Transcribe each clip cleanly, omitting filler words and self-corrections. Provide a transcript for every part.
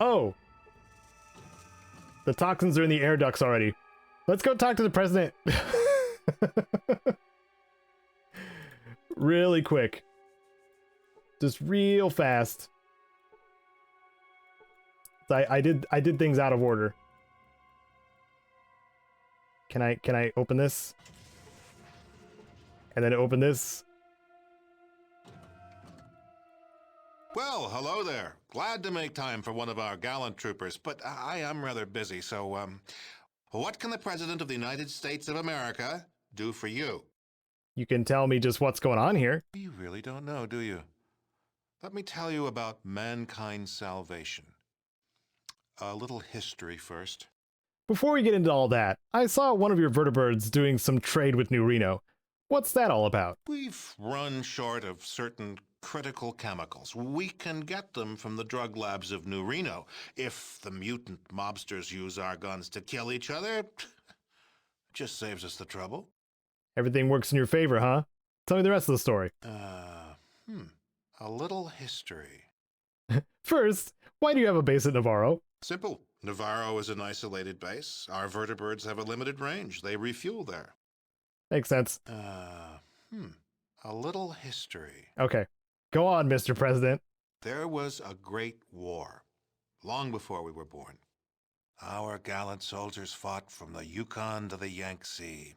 Oh, the toxins are in the air ducts already. Let's go talk to the president. Really quick. Just real fast. I did things out of order. Can I open this? And then open this? Well, hello there. Glad to make time for one of our gallant troopers, but I am rather busy, so, what can the President of the United States of America do for you? You can tell me just what's going on here. You really don't know, do you? Let me tell you about mankind's salvation. A little history first. Before we get into all that, I saw one of your vertebrates doing some trade with New Reno. What's that all about? We've run short of certain critical chemicals. We can get them from the drug labs of New Reno. If the mutant mobsters use our guns to kill each other, it just saves us the trouble. Everything works in your favor, huh? Tell me the rest of the story. A little history. First, why do you have a base at Navarro? Simple. Navarro is an isolated base. Our vertebrates have a limited range. They refuel there. Makes sense. A little history. Okay. Go on, Mr. President. There was a great war, long before we were born. Our gallant soldiers fought from the Yukon to the Yangtze.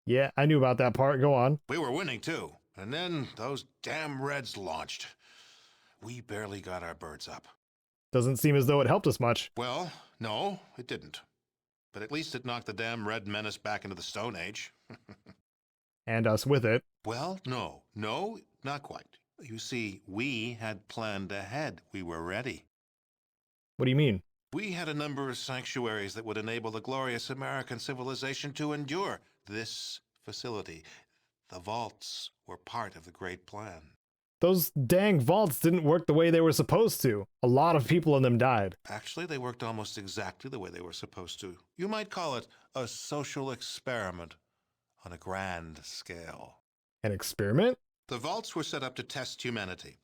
Yeah, I knew about that part. Go on. We were winning, too. And then those damn Reds launched. We barely got our birds up. Doesn't seem as though it helped us much. Well, no, it didn't. But at least it knocked the damn Red Menace back into the Stone Age. And us with it. Well, no, not quite. You see, we had planned ahead. We were ready. What do you mean? We had a number of sanctuaries that would enable the glorious American civilization to endure. This facility, the vaults, were part of the great plan. Those dang vaults didn't work the way they were supposed to. A lot of people in them died. Actually, they worked almost exactly the way they were supposed to. You might call it a social experiment on a grand scale. An experiment? The vaults were set up to test humanity.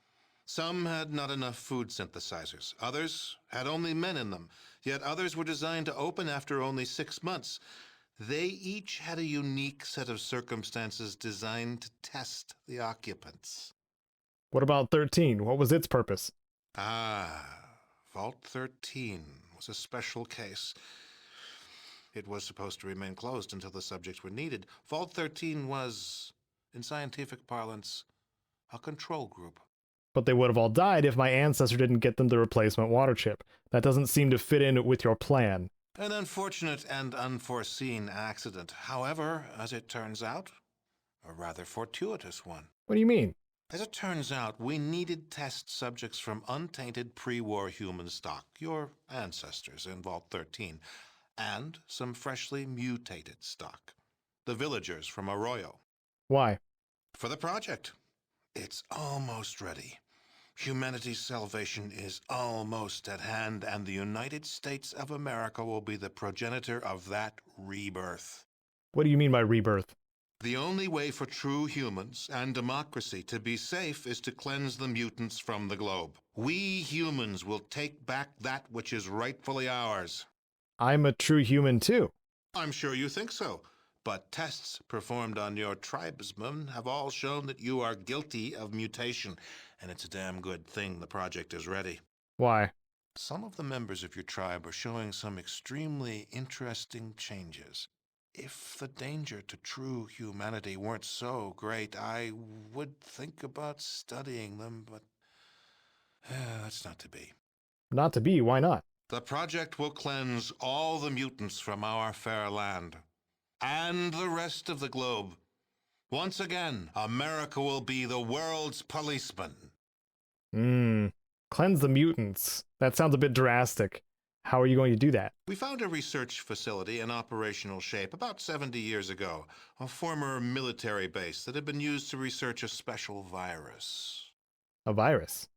Some had not enough food synthesizers. Others had only men in them. Yet others were designed to open after only 6 months. They each had a unique set of circumstances designed to test the occupants. What about 13? What was its purpose? Vault 13 was a special case. It was supposed to remain closed until the subjects were needed. Vault 13 was, in scientific parlance, a control group. But they would have all died if my ancestor didn't get them the replacement water chip. That doesn't seem to fit in with your plan. An unfortunate and unforeseen accident. However, as it turns out, a rather fortuitous one. What do you mean? As it turns out, we needed test subjects from untainted pre-war human stock, your ancestors in Vault 13, and some freshly mutated stock, the villagers from Arroyo. Why? For the project. It's almost ready. Humanity's salvation is almost at hand, and the United States of America will be the progenitor of that rebirth. What do you mean by rebirth? The only way for true humans and democracy to be safe is to cleanse the mutants from the globe. We humans will take back that which is rightfully ours. I'm a true human too. I'm sure you think so, but tests performed on your tribesmen have all shown that you are guilty of mutation, and it's a damn good thing the project is ready. Why? Some of the members of your tribe are showing some extremely interesting changes. If the danger to true humanity weren't so great, I would think about studying them, but that's not to be. Not to be, why not? The project will cleanse all the mutants from our fair land, and the rest of the globe. Once again, America will be the world's policeman. Cleanse the mutants. That sounds a bit drastic. How are you going to do that? We found a research facility in operational shape about 70 years ago, a former military base that had been used to research a special virus. A virus?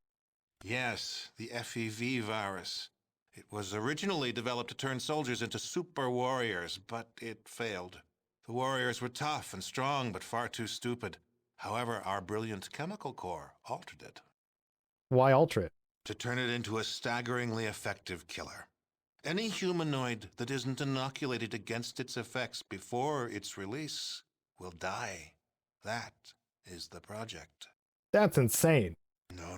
Yes, the FEV virus. It was originally developed to turn soldiers into super warriors, but it failed. The warriors were tough and strong, but far too stupid. However, our brilliant chemical corps altered it. Why alter it? to turn it into a staggeringly effective killer. Any humanoid that isn't inoculated against its effects before its release will die. That is the project. That's insane.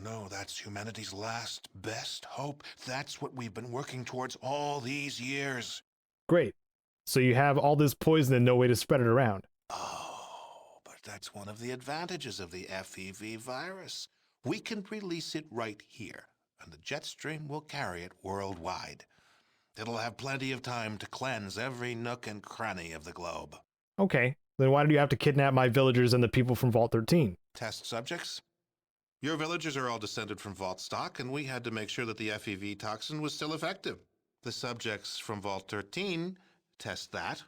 No, that's humanity's last best hope. That's what we've been working towards all these years. Great. So you have all this poison and no way to spread it around. Oh, but that's one of the advantages of the FEV virus. We can release it right here, and the jet stream will carry it worldwide. It'll have plenty of time to cleanse every nook and cranny of the globe. Okay, then why do you have to kidnap my villagers and the people from Vault 13? Test subjects? Your villagers are all descended from Vault stock, and we had to make sure that the FEV toxin was still effective. The subjects from Vault 13 test that,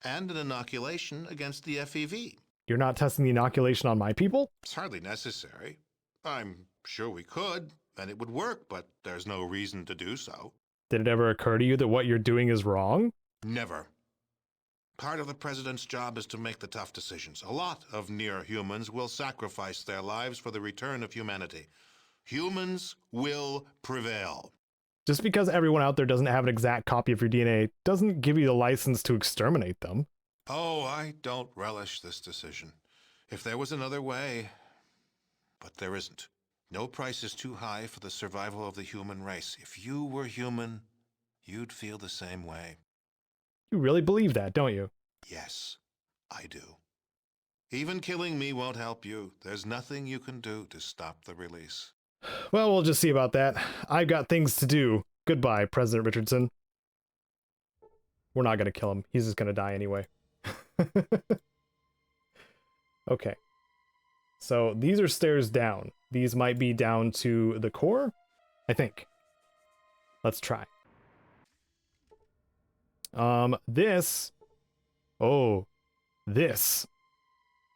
and an inoculation against the FEV. You're not testing the inoculation on my people? It's hardly necessary. I'm sure we could, and it would work, but there's no reason to do so. Did it ever occur to you that what you're doing is wrong? Never. Part of the president's job is to make the tough decisions. A lot of near-humans will sacrifice their lives for the return of humanity. Humans will prevail. Just because everyone out there doesn't have an exact copy of your DNA doesn't give you the license to exterminate them. Oh, I don't relish this decision. If there was another way... But there isn't. No price is too high for the survival of the human race. If you were human, you'd feel the same way. You really believe that, don't you? Yes, I do. Even killing me won't help you. There's nothing you can do to stop the release. Well, we'll just see about that. I've got things to do. Goodbye, President Richardson. We're not going to kill him. He's just going to die anyway. Okay. So these are stairs down. These might be down to the core, I think. Let's try. This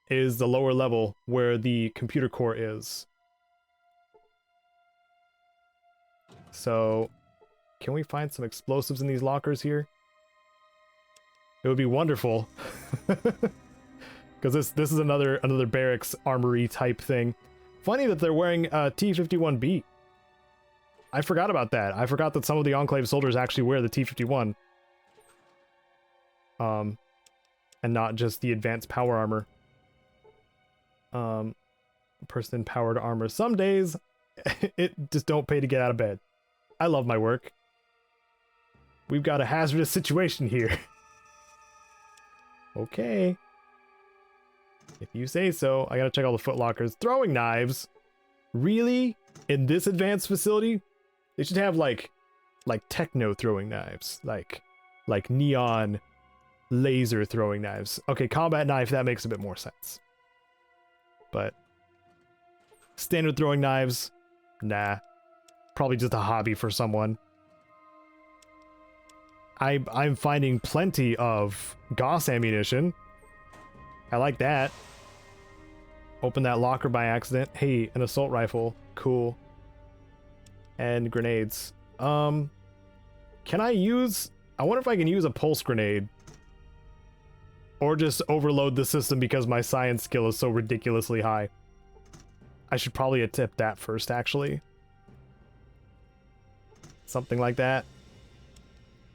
is the lower level where the computer core is. So, can we find some explosives in these lockers here? It would be wonderful. Because this is another barracks armory type thing. Funny that they're wearing T-51B. I forgot about that. I forgot that some of the Enclave soldiers actually wear the T-51. And not just the advanced power armor. Person in powered armor. Some days, it just don't pay to get out of bed. I love my work. We've got a hazardous situation here. Okay. If you say so. I gotta check all the footlockers. Throwing knives? Really? In this advanced facility? They should have like techno throwing knives. Like neon laser throwing knives. Okay, combat knife, that makes a bit more sense. But standard throwing knives? Nah. Probably just a hobby for someone. I'm finding plenty of Gauss ammunition. I like that. Open that locker by accident. Hey, an assault rifle. Cool. And grenades. Can I use... I wonder if I can use a pulse grenade. Or just overload the system because my science skill is so ridiculously high. I should probably attempt that first, actually. Something like that.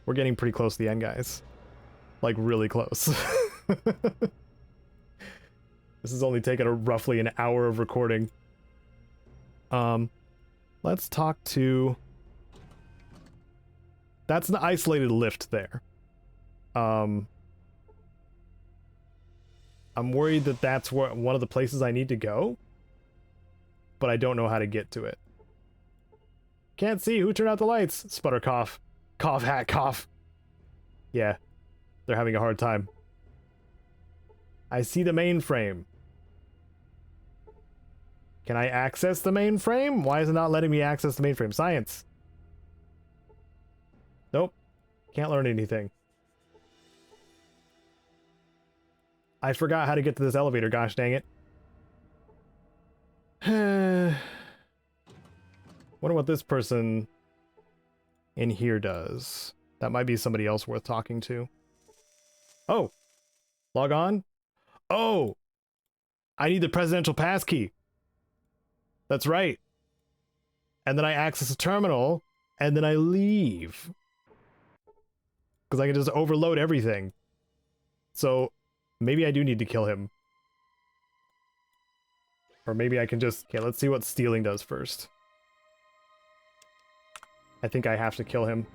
We're getting pretty close to the end, guys. Like, really close. This has only taken roughly an hour of recording. Let's talk to... That's an isolated lift there. I'm worried that that's one of the places I need to go. But I don't know how to get to it. Can't see. Who turned out the lights? Sputter cough. Cough hat cough. Yeah. They're having a hard time. I see the mainframe. Can I access the mainframe? Why is it not letting me access the mainframe? Science. Nope. Can't learn anything. I forgot how to get to this elevator, gosh dang it. Wonder what this person in here does. That might be somebody else worth talking to. Oh! Log on? Oh! I need the presidential passkey. That's right. and then I access a terminal, and then I leave. Because I can just overload everything. So maybe I do need to kill him. Or maybe I can just... Okay, let's see what stealing does first. I think I have to kill him.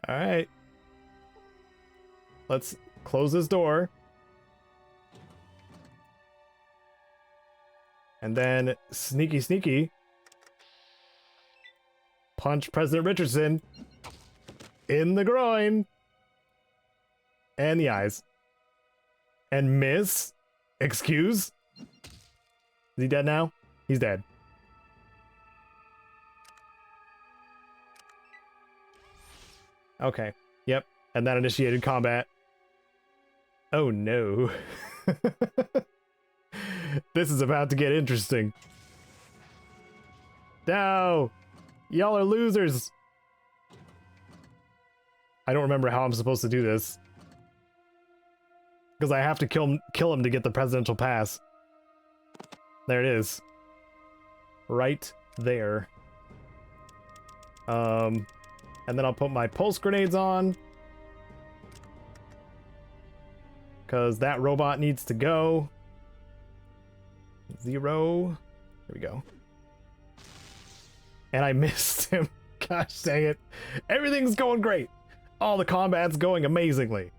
Alright. Let's close this door. And then, sneaky sneaky, punch President Richardson in the groin. And the eyes. And miss. Excuse? Is he dead now? He's dead. Okay. Yep. And that initiated combat. Oh no. This is about to get interesting. No! Y'all are losers! I don't remember how I'm supposed to do this. Because I have to kill him to get the presidential pass. There it is. Right there. And then I'll put my pulse grenades on. Because that robot needs to go. 0. There we go. And I missed him. Gosh dang it. Everything's going great. All the combat's going amazingly.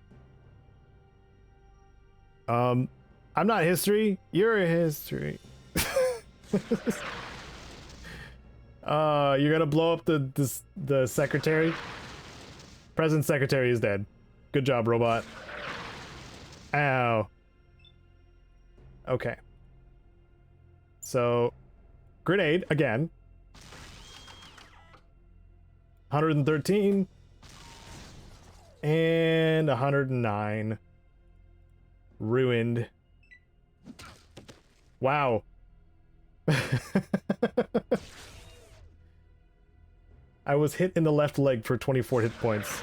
I'm not history. You're history. You're gonna blow up the secretary? President Secretary is dead. Good job, robot. Ow. Okay. So, grenade again. 113. And 109. Ruined. Wow. I was hit in the left leg for 24 hit points.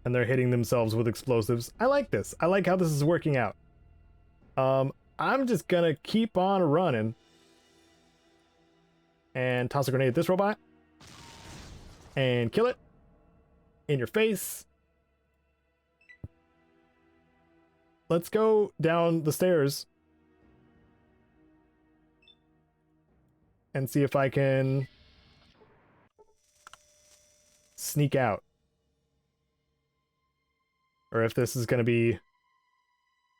And they're hitting themselves with explosives. I like this. I like how this is working out. I'm just gonna keep on running. And toss a grenade at this robot. And kill it. In your face. Let's go down the stairs. And see if I can sneak out. Or if this is going to be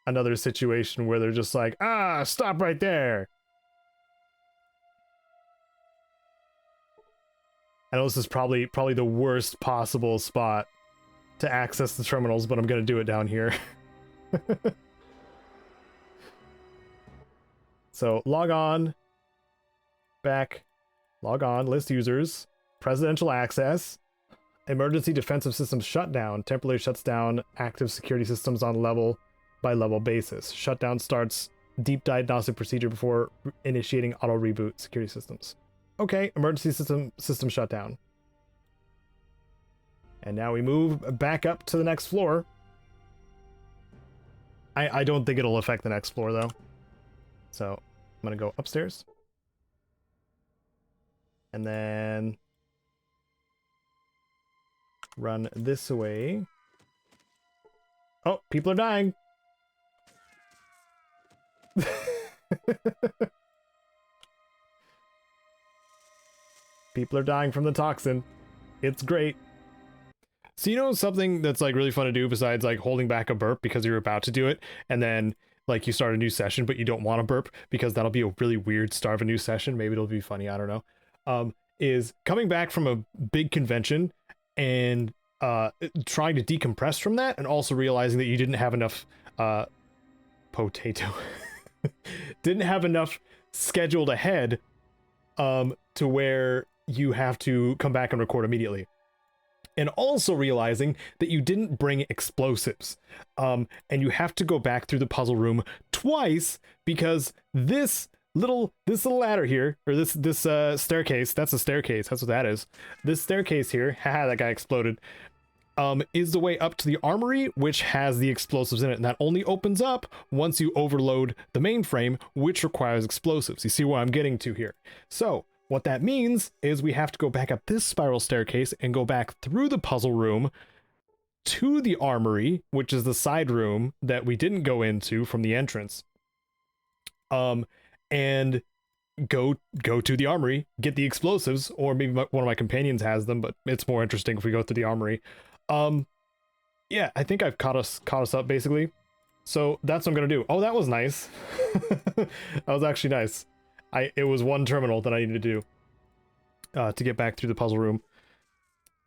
another situation where they're just like, ah, stop right there. I know this is probably the worst possible spot to access the terminals, but I'm going to do it down here. So log on, back, log on, list users, presidential access, emergency defensive systems shutdown, temporarily shuts down active security systems on level by level basis. Shutdown starts deep diagnostic procedure before initiating auto reboot security systems. Okay, emergency system shutdown. And now we move back up to the next floor. I don't think it'll affect the next floor, though. So, I'm gonna go upstairs. And then... run this way. Oh, people are dying! People are dying from the toxin. It's great. So you know something that's like really fun to do besides like holding back a burp because you're about to do it, and then like you start a new session but you don't want to burp because that'll be a really weird start of a new session. Maybe it'll be funny, I don't know. Is coming back from a big convention and trying to decompress from that, and also realizing that you didn't have enough didn't have enough scheduled ahead to where you have to come back and record immediately. And also realizing that you didn't bring explosives. And you have to go back through the puzzle room twice because this little ladder here, or this staircase, that's a staircase, that's what that is. This staircase here, haha, that guy exploded, is the way up to the armory, which has the explosives in it. And that only opens up once you overload the mainframe, which requires explosives. You see what I'm getting to here? So what that means is we have to go back up this spiral staircase and go back through the puzzle room to the armory, which is the side room that we didn't go into from the entrance. And go to the armory, get the explosives, or maybe one of my companions has them, but it's more interesting if we go to the armory. Yeah, I think I've caught us up basically. So that's what I'm gonna do. Oh, that was nice. That was actually nice. It was one terminal that I needed to do to get back through the puzzle room.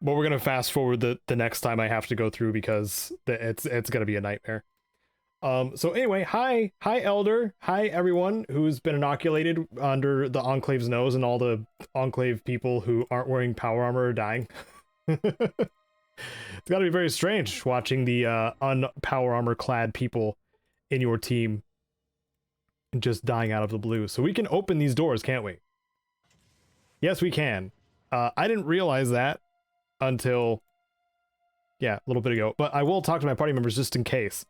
But we're gonna fast forward the next time I have to go through because it's gonna be a nightmare. So anyway, hi Elder, hi everyone who's been inoculated under the Enclave's nose, and all the Enclave people who aren't wearing power armor are dying. It's got to be very strange watching the unpower armor clad people in your team just dying out of the blue. So we can open these doors, can't we? Yes, we can. I didn't realize that until, yeah, a little bit ago. But I will talk to my party members just in case.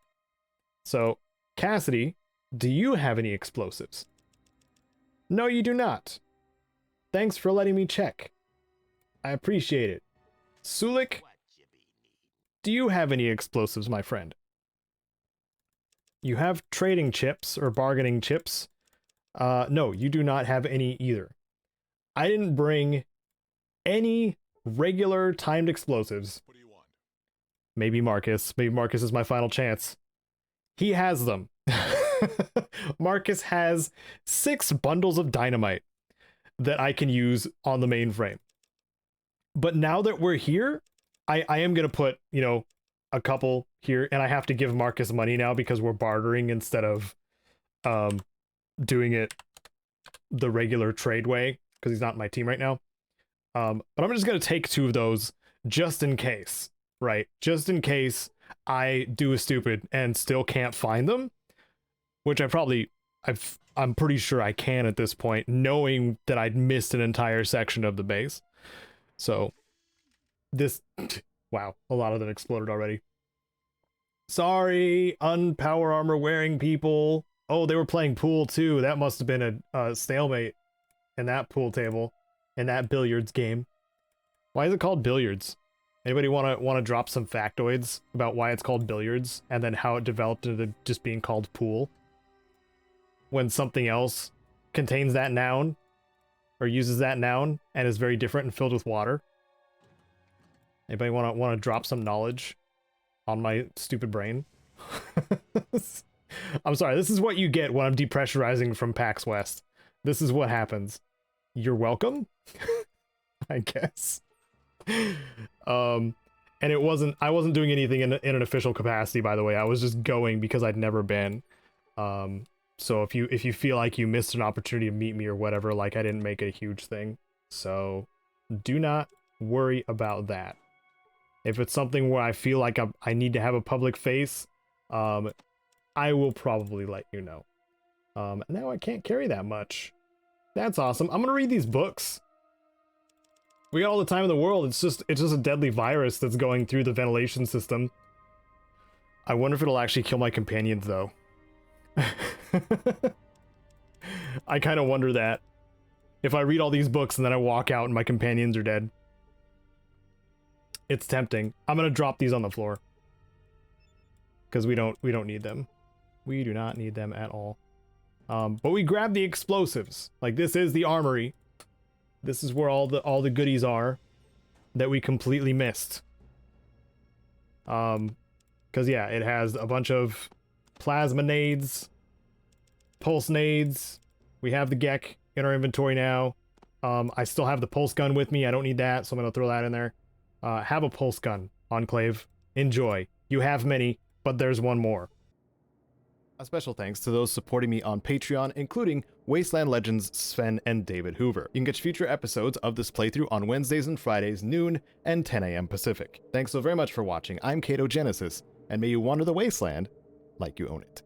So, Cassidy, do you have any explosives? No, you do not. Thanks for letting me check. I appreciate it. Sulik, do you have any explosives, my friend? You have trading chips or bargaining chips. No, you do not have any either. I didn't bring any regular timed explosives. What do you want? Maybe Marcus. Maybe Marcus is my final chance. He has them. Marcus has 6 bundles of dynamite that I can use on the mainframe. But now that we're here, I am going to put, you know, a couple here, and I have to give Marcus money now because we're bartering instead of doing it the regular trade way, because he's not in my team right now. But I'm just going to take 2 of those just in case, right? Just in case I do a stupid and still can't find them, which I'm pretty sure I can at this point, knowing that I'd missed an entire section of the base. So this, wow, a lot of them exploded already. Sorry, unpower armor wearing people. Oh, they were playing pool too. That must have been a stalemate in that pool table, in that billiards game. Why is it called billiards? Anybody want to drop some factoids about why it's called billiards and then how it developed into just being called pool when something else contains that noun or uses that noun and is very different and filled with water? Anybody want to drop some knowledge on my stupid brain? I'm sorry, this is what you get when I'm depressurizing from PAX West. This is what happens. You're welcome, I guess. And I wasn't doing anything in an official capacity, by the way. I was just going because I'd never been. So if you feel like you missed an opportunity to meet me or whatever, like, I didn't make it a huge thing. So do not worry about that. If it's something where I feel like I need to have a public face, I will probably let you know. Now I can't carry that much. That's awesome. I'm gonna read these books. We got all the time in the world. It's just a deadly virus that's going through the ventilation system. I wonder if it'll actually kill my companions, though. I kind of wonder that. If I read all these books and then I walk out and my companions are dead. It's tempting. I'm gonna drop these on the floor. Because we don't need them. We do not need them at all. But we grab the explosives. Like, this is the armory. This is where all the goodies are that we completely missed. Because yeah, it has a bunch of plasma nades, pulse nades. We have the Gek in our inventory now. I still have the pulse gun with me. I don't need that, so I'm gonna throw that in there. Have a pulse gun, Enclave. Enjoy. You have many, but there's one more. A special thanks to those supporting me on Patreon, including Wasteland Legends, Sven, and David Hoover. You can catch future episodes of this playthrough on Wednesdays and Fridays, noon and 10 a.m. Pacific. Thanks so very much for watching. I'm Caedo Genesis, and may you wander the wasteland like you own it.